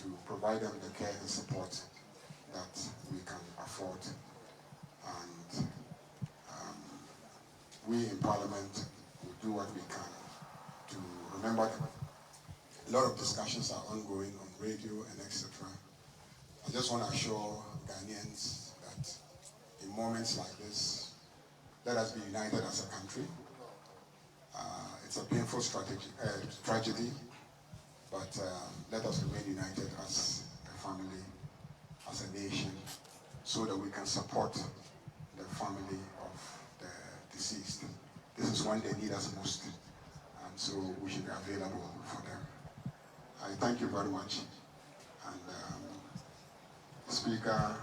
to provide them the care and support that we can afford. And we in Parliament will do what we can to remember them. A lot of discussions are ongoing on radio and etc. I just want to assure Ghanaians that in moments like this, let us be united as a country. It's a painful tragedy, but let us remain united as a family, as a nation, so that we can support the family of the deceased. This is when they need us most, and so we should be available for them. I thank you very much. And the Speaker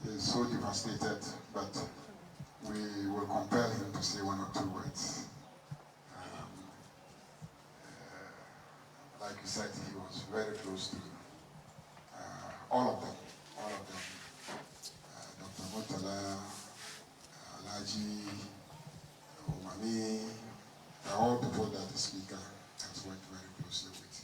is so devastated, but we will compel him to say one or two words. Like you said, he was very close to all of them. Dr. Murtala, Alaji, Omami, they're all people that the Speaker has worked very closely with.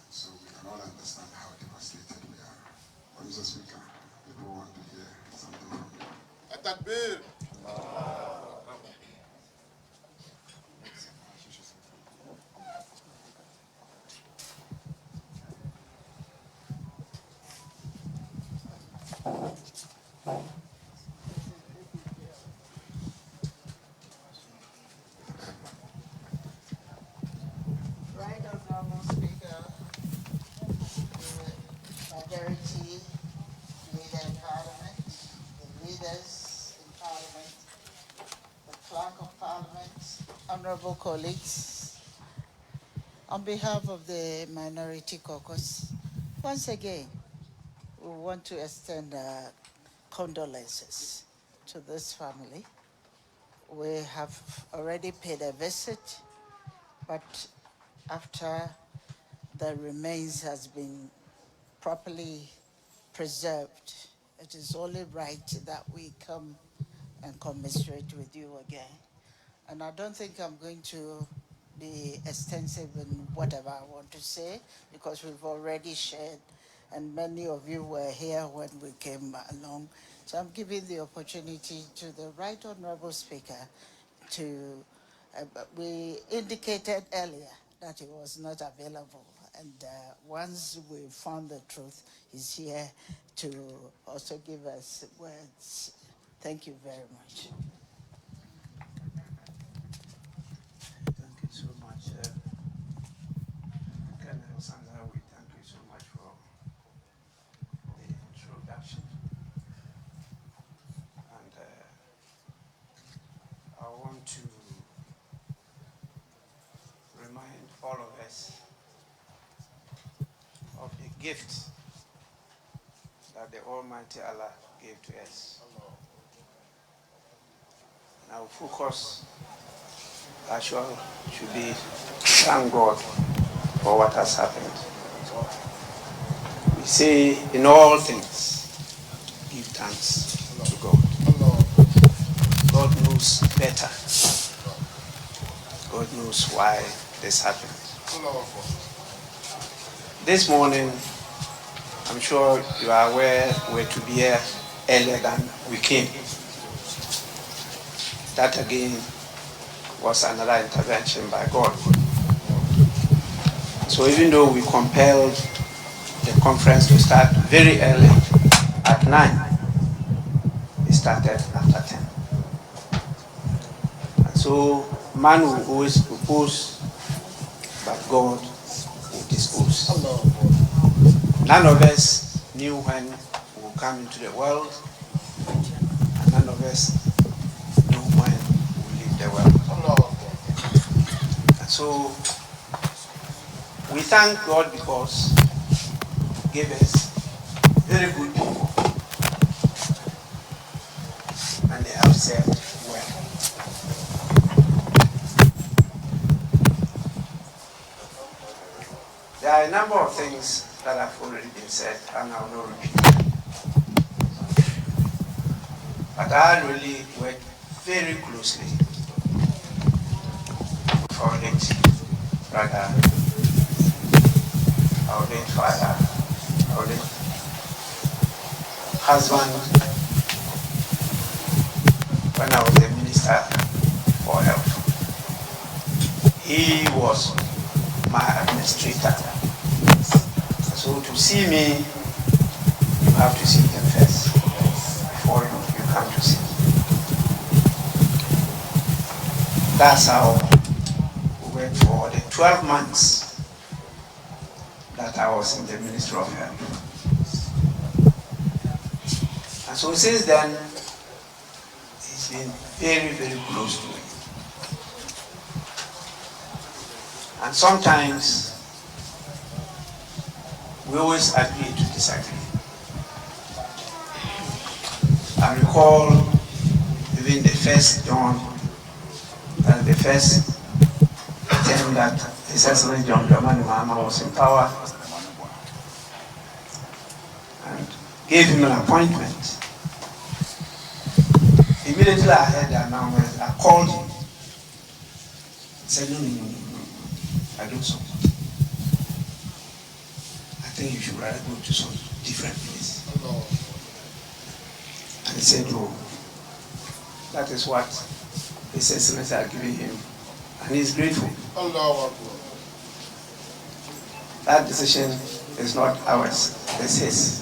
And so we can all understand how devastated we are. Mr. Speaker, people want to hear something from you. Let that be. Right Honourable Speaker, the majority leader in Parliament, the leaders in Parliament, the Clerk of Parliament, honourable colleagues, on behalf of the Minority Caucus, once again, we want to extend condolences to this family. We have already paid a visit, but after the remains has been properly preserved, it is only right that we come and commiserate with you again. And I don't think I'm going to be extensive in whatever I want to say, because we've already shared, and many of you were here when we came along. So I'm giving the opportunity to the Right Honourable Speaker to, we indicated earlier that he was not available. And once we found the truth, he's here to also give us words. Thank you very much. Thank you so much. Colonel Sandra, we thank you so much for the introduction. And I want to remind all of us of the gift that the Almighty Allah gave to us. Our focus, as well, should be thank God for what has happened. We say in all things, give thanks to God. God knows better. God knows why this happened. This morning, I'm sure you are aware we were to be here earlier than we came. That again was another intervention by God. So even though we compelled the conference to start very early at 9, it started after 10. And so man will always propose, but God will dispose. None of us knew when we would come into the world, and none of us knew when we would leave the world. And so we thank God because He gave us very good people, and they have served well. There are a number of things that have already been said, and I will not repeat them. But I really worked very closely with our late brother our late father, our late husband, when I was the Minister for Health. He was my administrator. So to see me, you have to see him first before you come to see me. That's how we went for the 12 months that I was in the Ministry of Health. And so since then, he's been very, very close to me. And sometimes we always agree to disagree. I recall even the first John, the first term that His Excellency John Dramani Mahama was in power, and gave him an appointment. Immediately I heard the announcement, I called him. He said, no, I don't support. I think you should rather go to some different place. And he said, no. That is what His Excellency are giving him. And he's grateful. That decision is not ours, it's his.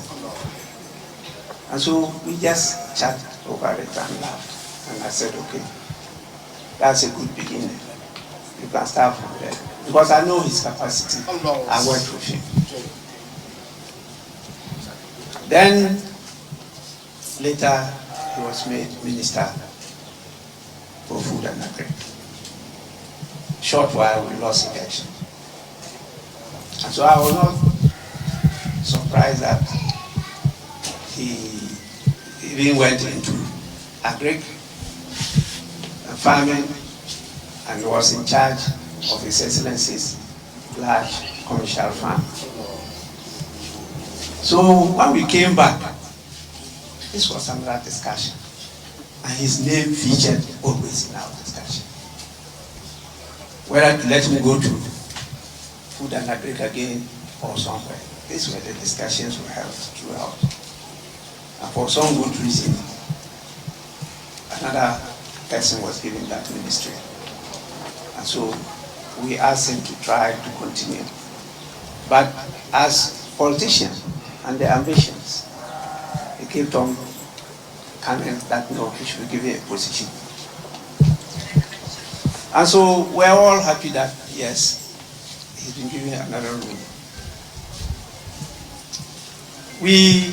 And so we just chat over it and laughed. And I said, okay, that's a good beginning. You can start from there. Because I know his capacity. I worked with him. Then, later, he was made Minister for Food and Agri. Short while, we lost election. And so I was not surprised that he even went into agri and farming and was in charge of His Excellency's large commercial farm. So when we came back, this was another discussion. And his name featured always in our discussion. Whether to let him go to Food and Agri again or somewhere. These were the discussions we held throughout. And for some good reason, another person was given that ministry. And so we asked him to try to continue. But as politicians and their ambitions, he kept on coming that no, he should be given a position. And so we're all happy that, yes, he's been given another role. We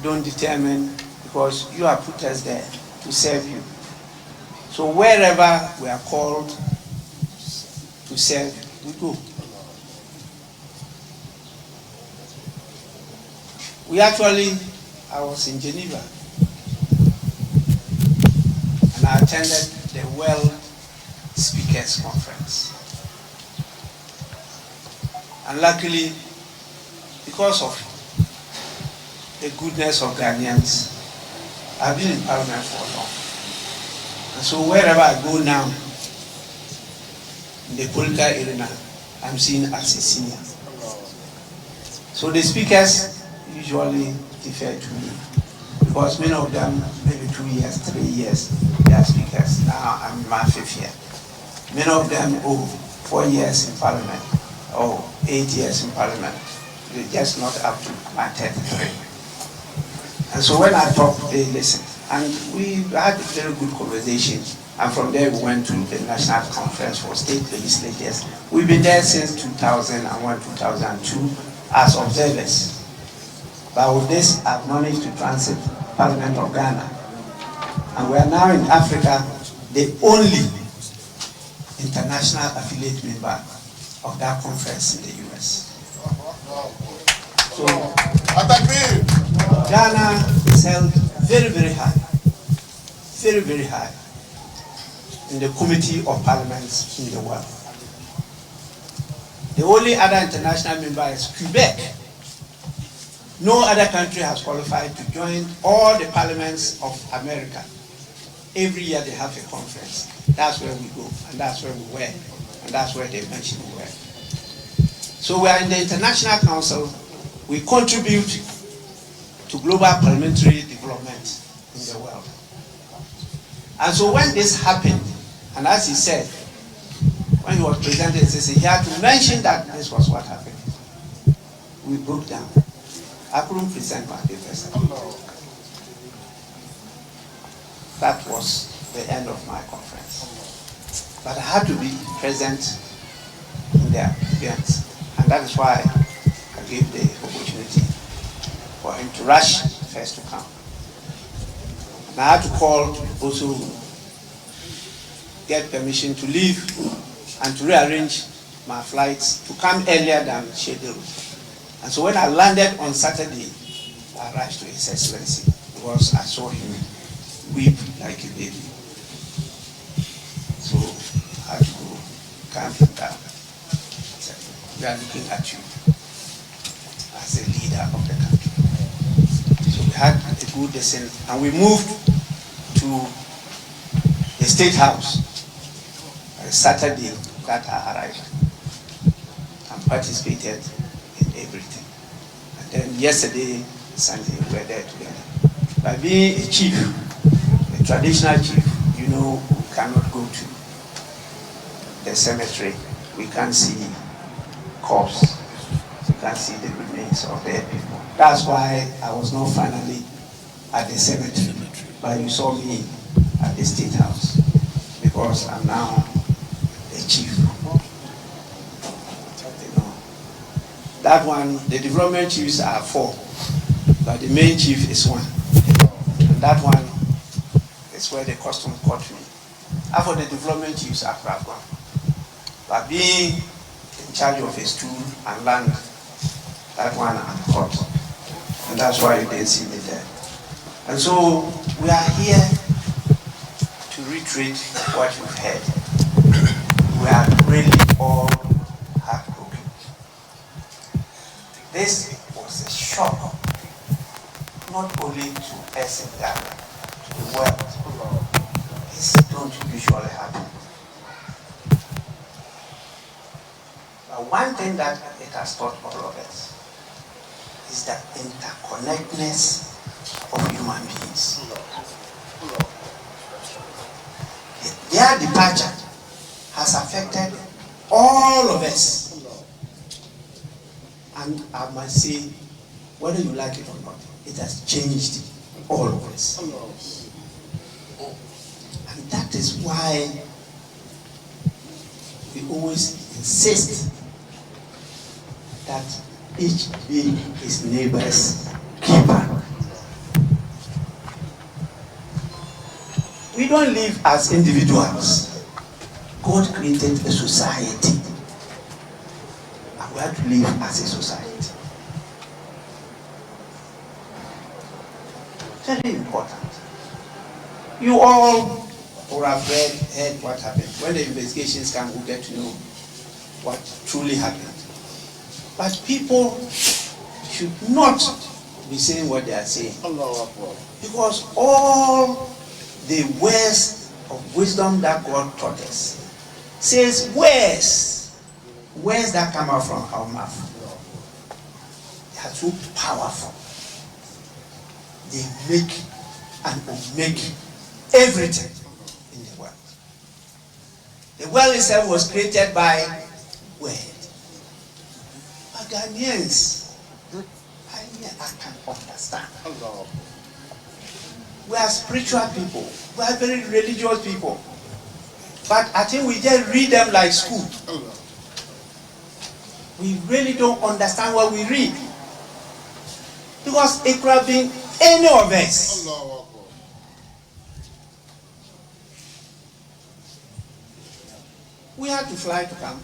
don't determine, because you have put us there to serve you. So wherever we are called to serve, we go. I was in Geneva, and I attended the World Speakers Conference. And luckily, because of the goodness of Ghanaians, I've been in Parliament for long. And so wherever I go now, in the political arena, I'm seen as a senior. So the speakers usually defer to me, because many of them, maybe 2 years, 3 years, they are speakers. Now I'm in my 5th year. Many of them, 4 years in Parliament, 8 years in Parliament. They're just not up to my 33. And so when I talk, they listen. And we had a very good conversation. And from there we went to the National Conference for State Legislators. We've been there since 2001, 2002 as observers. But with this, I've managed to transit Parliament of Ghana. And we are now in Africa, the only international affiliate member of that conference in the US. So, Ghana is held very, very high. Very, very high in the Committee of Parliaments in the world. The only other international member is Quebec. No other country has qualified to join all the parliaments of America. Every year they have a conference. That's where we go, and that's where we were, and that's where they mention we were. So we are in the International Council. We contribute to global parliamentary development in the world. And so when this happened, and as he said, when he was presented, he had to mention that this was what happened. We broke down. I couldn't present my papers. That was the end of my conference. But I had to be present in the events. And that is why I gave the opportunity for him to rush first to come. And I had to call to also get permission to leave and to rearrange my flights to come earlier than scheduled. And so when I landed on Saturday, I rushed to His Excellency because I saw him weep like a baby. So I had to go calm him down. I said, we are looking at you as a leader of the country. So we had a good lesson and we moved to the State House on Saturday that I arrived and participated in everything. And then yesterday, Sunday, we were there together. By being a chief, a traditional chief, you know, we cannot go to the cemetery. We can't see corpse. We can't see the remains of dead people. That's why I was not finally at the cemetery, but you saw me at the State House because I'm now the chief. You know, that one, the development chiefs are 4, but the main chief is 1. And that one is where the custom caught me. After the development chiefs are gone. But being in charge of a stool and land, that one I'm caught. And that's why you didn't see me there. And so we are here to reiterate what you've heard. We are really all heartbroken. This was a shock, not only to us in Ghana, to the world. This don't usually happen. But one thing that it has taught all of us is the interconnectedness of human beings. Their departure has affected all of us. And I must say, whether you like it or not, it has changed all of us. And that is why we always insist that each be his neighbor's keeper. We don't live as individuals. God created a society, and we have to live as a society. Very important. You all will have heard what happened. When the investigations come, we'll get to know what truly happened. But people should not be saying what they are saying. Because all the words of wisdom that God taught us says words that come out from our mouth. They are so powerful. They make and make everything in the world. The world itself was created by word. But Ghanaians, I can understand. We are spiritual people. We are very religious people. But I think we just read them like school. We really don't understand what we read. Because it could have been any of us. We had to fly to come.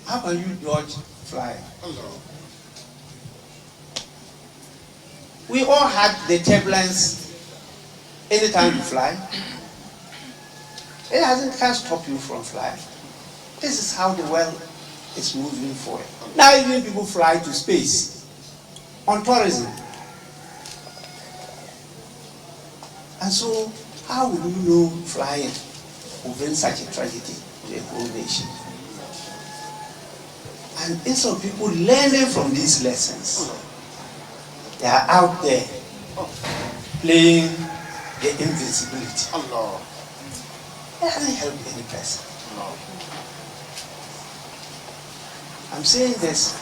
How can you George fly? We all had the turbulence anytime you fly. It can't stop you from flying. This is how the world is moving forward. Now even people fly to space on tourism. And so how would you know flying will bring such a tragedy to a whole nation? And instead of people learning from these lessons, they are out there playing the invincibility. It doesn't help any person. I'm saying this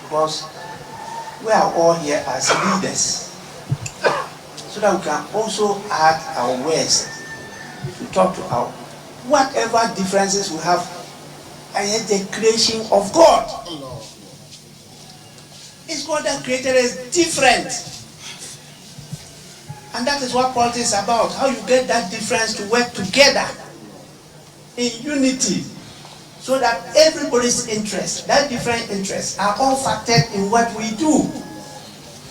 because we are all here as leaders, so that we can also add our words to talk to our whatever differences we have. And yet the creation of God. It's God that created us different. And that is what politics is about. How you get that difference to work together in unity, so that everybody's interests, that different interests, are all factored in what we do.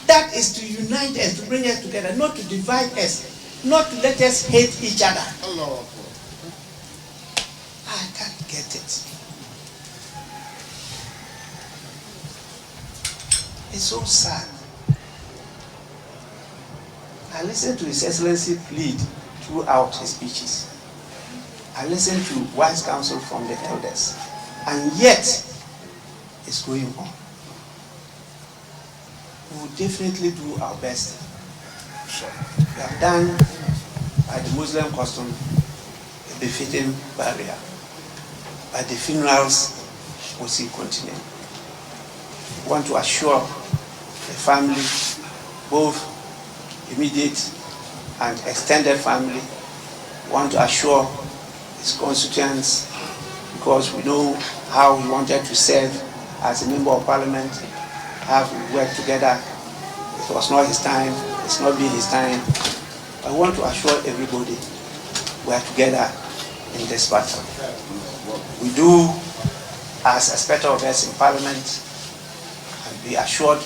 That is to unite us, to bring us together, not to divide us, not to let us hate each other. I can't get it. It's so sad. I listened to His Excellency plead throughout his speeches. I listened to wise counsel from the elders. And yet, it's going on. We will definitely do our best. We have done, by the Muslim custom, a befitting burial. But the funerals will still continue. We want to assure the family, both immediate and extended family, we want to assure his constituents, because we know how he wanted to serve as a member of parliament, how we worked together. It was not his time, it's not been his time. I want to assure everybody we are together in this battle. We do as expected of us in parliament, and be assured,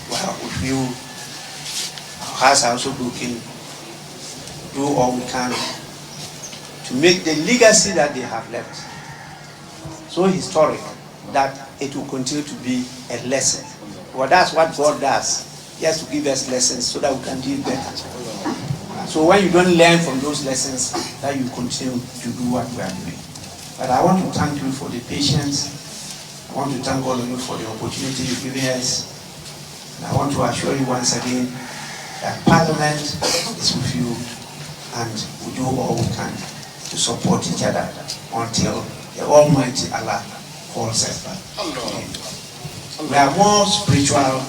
well, with you, our hearts are also broken, do all we can to make the legacy that they have left so historic that it will continue to be a lesson. Well, that's what God does. He has to give us lessons so that we can do better. So when you don't learn from those lessons, that you continue to do what we are doing. But I want to thank you for the patience. I want to thank all of you for the opportunity you've given us. And I want to assure you once again that Parliament is with you, and we do all we can to support each other until the Almighty Allah calls us back. We are more spiritual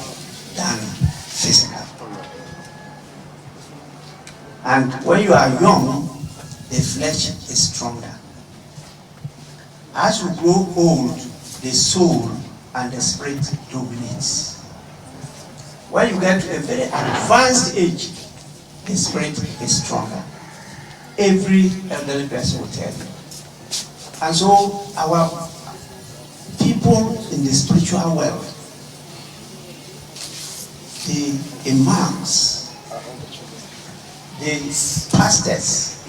than physical. And when you are young, the flesh is stronger. As you grow old, the soul and the spirit dominates. When you get to a very advanced age, the spirit is stronger. Every elderly person will tell you. And so our people in the spiritual world, the imams, the pastors,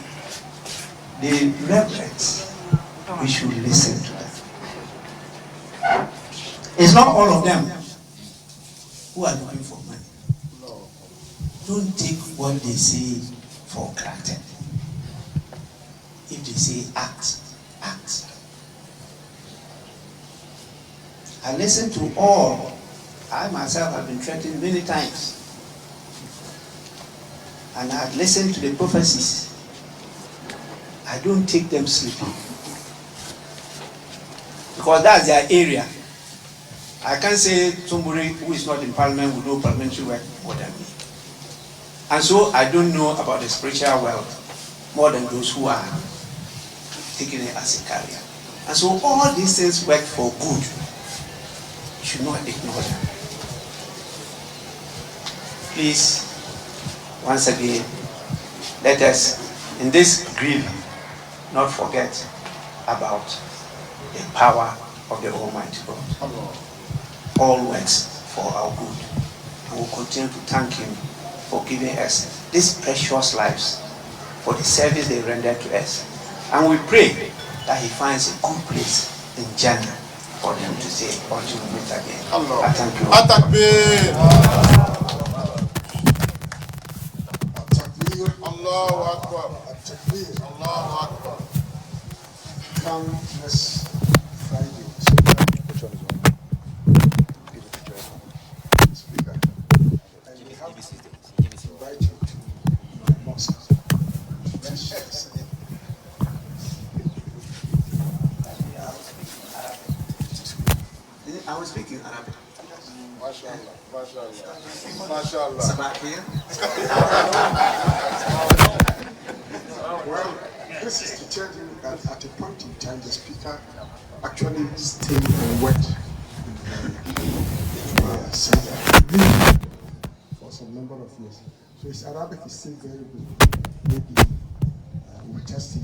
the reverends, we should listen to them. It's not all of them who are looking for money. Don't take what they say for granted. If they say act, act. I listen to all. I myself have been threatened many times. And I've listened to the prophecies. I don't take them sleeping. Because that's their area. I can't say somebody who is not in parliament will do parliamentary work more than me. And so I don't know about the spiritual world more than those who are taking it as a career. And so all these things work for good. You should not ignore them. Please, once again, let us, in this grief, not forget about the power of the Almighty God. All works for our good. And we'll continue to thank Him for giving us these precious lives, for the service they rendered to us. And we pray that He finds a good place in Jannah for them to say until we meet again. I thank you. Allahu Akbar. Allahu Akbar. Come next Friday. I was speaking Arabic. Mashallah, mashallah. Sabahir. Well, this is to tell you that at a point in time, the speaker actually stayed and worked for some number of years. So his Arabic is still very good. Maybe we'll test him.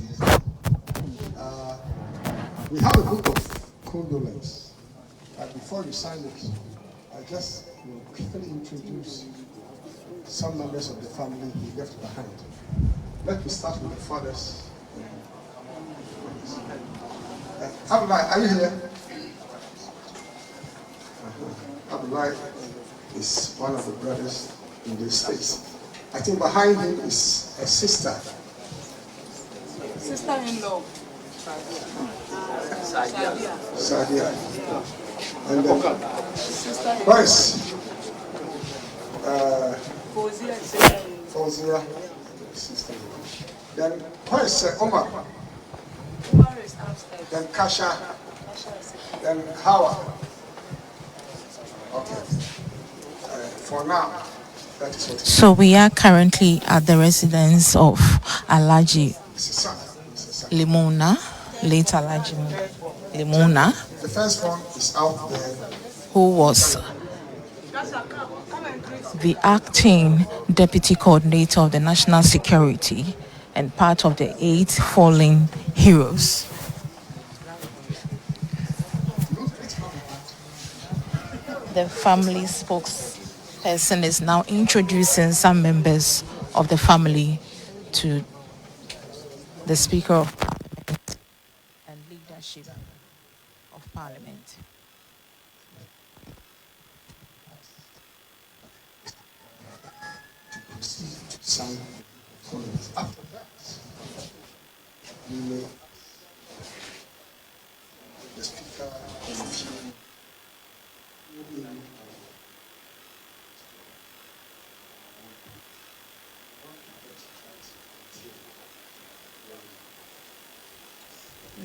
We have a book of condolence. Before you sign it, I just will quickly introduce some members of the family he left behind. Let me start with the fathers. Abdullah, are you here? Abdullah is one of the brothers in the States. I think behind him is a sister. Sister-in-law. Sadia. And then, where is Fauzia, sister-in-law. Then where is Omar? Umar is upstairs. Then Kasha. Then Hawa. Okay. For now, that is what it is. So we are currently at the residence of Alhaji It's a son. Limona, late Alhaji Limona, The first one is out there. who was the acting deputy coordinator of the national security and part of the 8 fallen heroes. The family spokesperson is now introducing some members of the family to the Speaker of Parliament and leadership of Parliament. Sign comments. After that, we may the speaker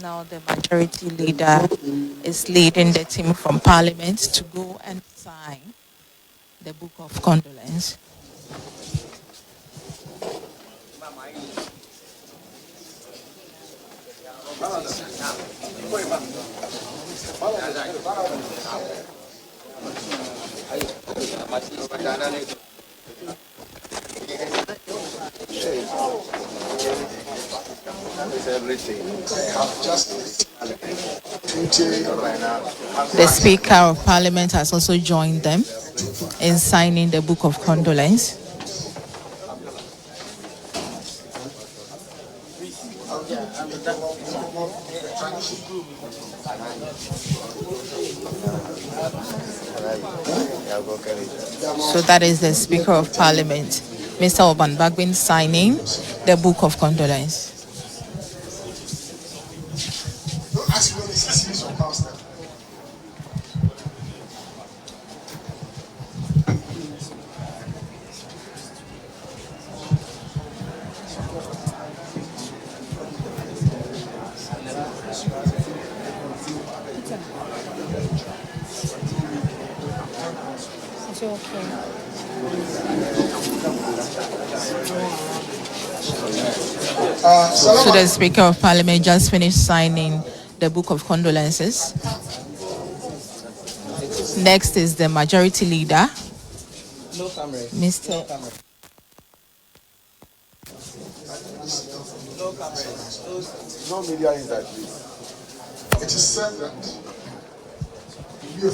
Now the majority leader is leading the team from Parliament to go and sign the book of condolence. The Speaker of Parliament has also joined them in signing the book of condolence. So that is the Speaker of Parliament, Mr. Oban Bagbin, signing the book of condolence. don't ask me when it's a series of pastor. So the Speaker of Parliament just finished signing the book of condolences. Next is the majority leader, Mr. No media inside, please. It is said that you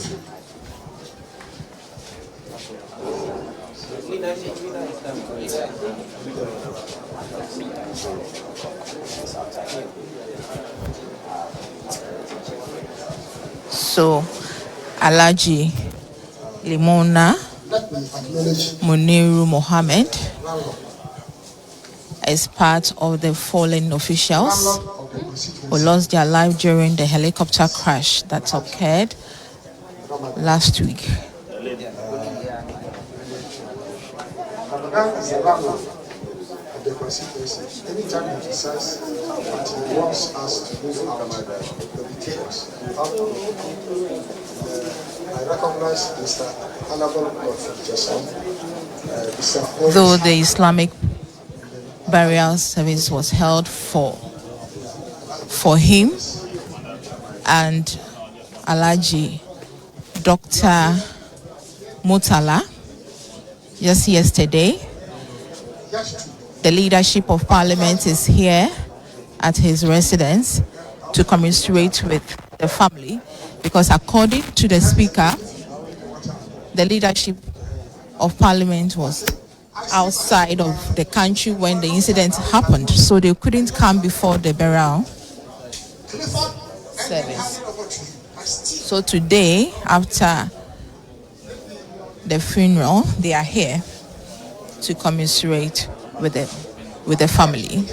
So Alhaji Limona let me acknowledge Muniru Mohammed is part of the fallen officials landlord of the who constituency. lost their life during the helicopter crash that occurred last week. Ramadan is the landlord of the constituency. Anytime he decides that he wants us to move out, the details, we have to recognize Mr. Honorable Godfrey Jason, Mr. Though the Islamic burial service was held for him and Alhaji Dr. Mutala just yesterday, the leadership of Parliament is here at his residence to commiserate with the family, because according to the Speaker, the leadership of Parliament was outside of the country when the incident happened, so they couldn't come before the burial service. So today, after the funeral, they are here to commiserate with the family.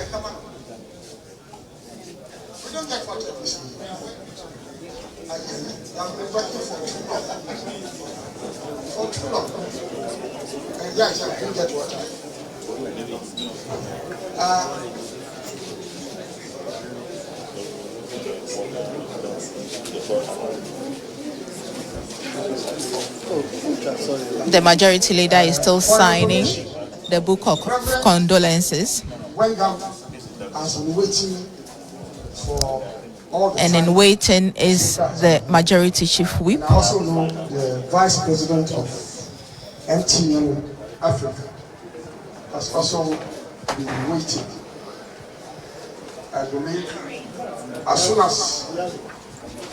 The majority leader is still signing the book of condolences. And in waiting is the majority chief whip. I also know the vice president of MTN Africa has also been waiting. I believe as soon as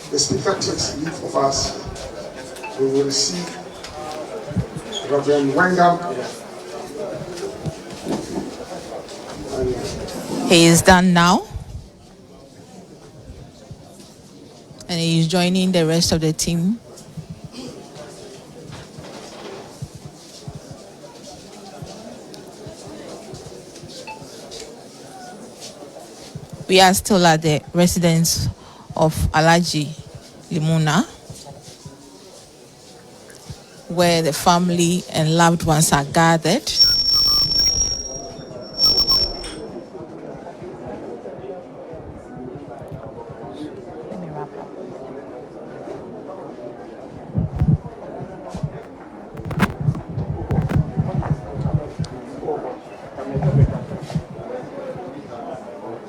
the speaker takes leave of us, we will receive Reverend Wenger. He is done now, and he is joining the rest of the team. We are still at the residence of Alhaji Limuna, where the family and loved ones are gathered.